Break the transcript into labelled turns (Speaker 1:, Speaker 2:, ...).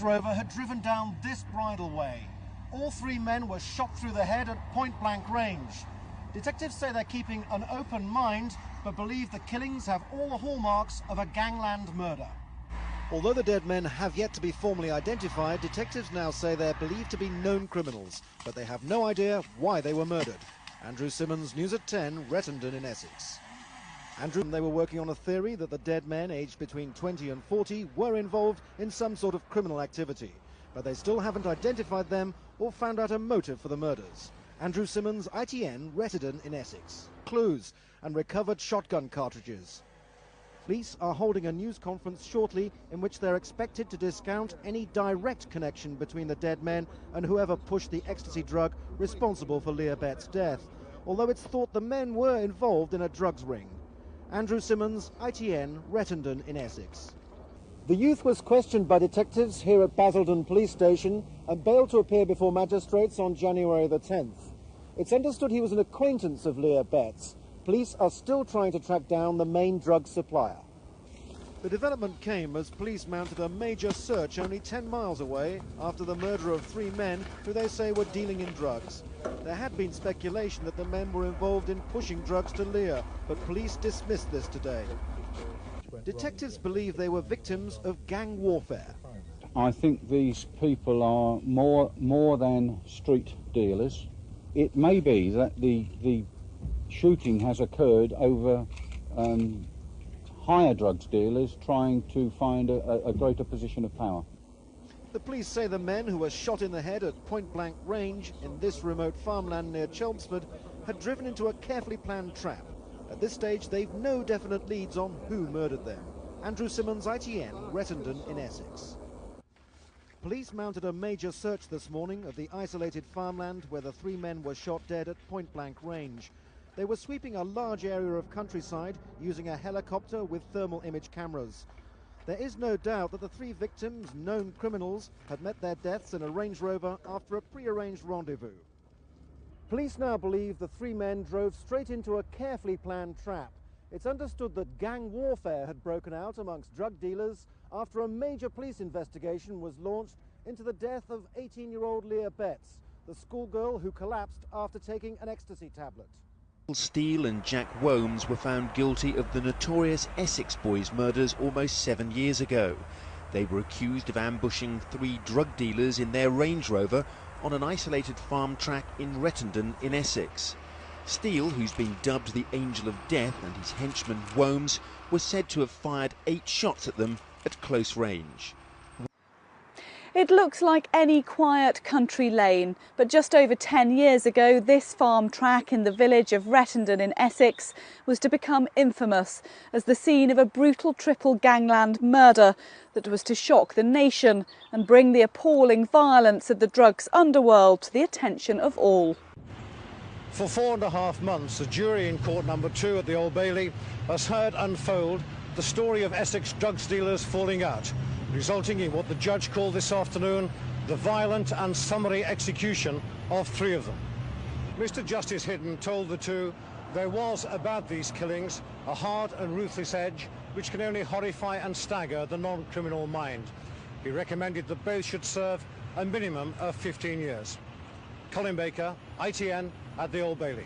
Speaker 1: Rover had driven down this bridleway. All three men were shot through the head at point-blank range. Detectives say they're keeping an open mind, but believe the killings have all the hallmarks of a gangland murder. Although the dead men have yet to be formally identified, detectives now say they're believed to be known criminals, but they have no idea why they were murdered. Andrew Simmons, News at 10, Rettendon in Essex. They were working on a theory that the dead men, aged between 20 and 40, were involved in some sort of criminal activity, but they still haven't identified them or found out a motive for the murders. Andrew Simmons, ITN, Rettendon in Essex. Clues and recovered shotgun cartridges. Police are holding a news conference shortly in which they're expected to discount any direct connection between the dead men and whoever pushed the ecstasy drug responsible for Leah Bett's death, although it's thought the men were involved in a drugs ring. Andrew Simmons, ITN, Rettendon in Essex. The youth was questioned by detectives here at Basildon Police Station and bailed to appear before magistrates on January the 10th. It's understood he was an acquaintance of Leah Bett's. Police are still trying to track down the main drug supplier. The development came as police mounted a major search only 10 miles away after the murder of three men who they say were dealing in drugs. There had been speculation that the men were involved in pushing drugs to Leah, but police dismissed this today. Detectives believe they were victims of gang warfare.
Speaker 2: I think these people are more than street dealers. It may be that the shooting has occurred over higher drugs dealers trying to find a greater position of power.
Speaker 1: The police say the men who were shot in the head at point-blank range in this remote farmland near Chelmsford had driven into a carefully planned trap. At this stage, they've no definite leads on who murdered them. Andrew Simmons, ITN, Rettendon in Essex. Police mounted a major search this morning of the isolated farmland where the three men were shot dead at point-blank range. They were sweeping a large area of countryside using a helicopter with thermal image cameras. There is no doubt that the three victims, known criminals, had met their deaths in a Range Rover after a pre-arranged rendezvous. Police now believe the three men drove straight into a carefully planned trap. It's understood that gang warfare had broken out amongst drug dealers after a major police investigation was launched into the death of 18-year-old Leah Betts, the schoolgirl who collapsed after taking an ecstasy tablet.
Speaker 3: Steele and Jack Womes were found guilty of the notorious Essex boys' murders almost 7 years ago. They were accused of ambushing three drug dealers in their Range Rover on an isolated farm track in Rettendon in Essex. Steele, who's been dubbed the Angel of Death, and his henchman Womes was said to have fired 8 shots at them at close range.
Speaker 4: It looks like any quiet country lane, but just over 10 years ago, this farm track in the village of Rettendon in Essex was to become infamous as the scene of a brutal triple gangland murder that was to shock the nation and bring the appalling violence of the drugs underworld to the attention of all.
Speaker 1: For 4.5 months, a jury in court number 2 at the Old Bailey has heard unfold the story of Essex drug dealers falling out, resulting in what the judge called this afternoon the violent and summary execution of 3 of them. Mr. Justice Hidden told the two there was about these killings a hard and ruthless edge which can only horrify and stagger the non-criminal mind. He recommended that both should serve a minimum of 15 years. Colin Baker, ITN at the Old Bailey.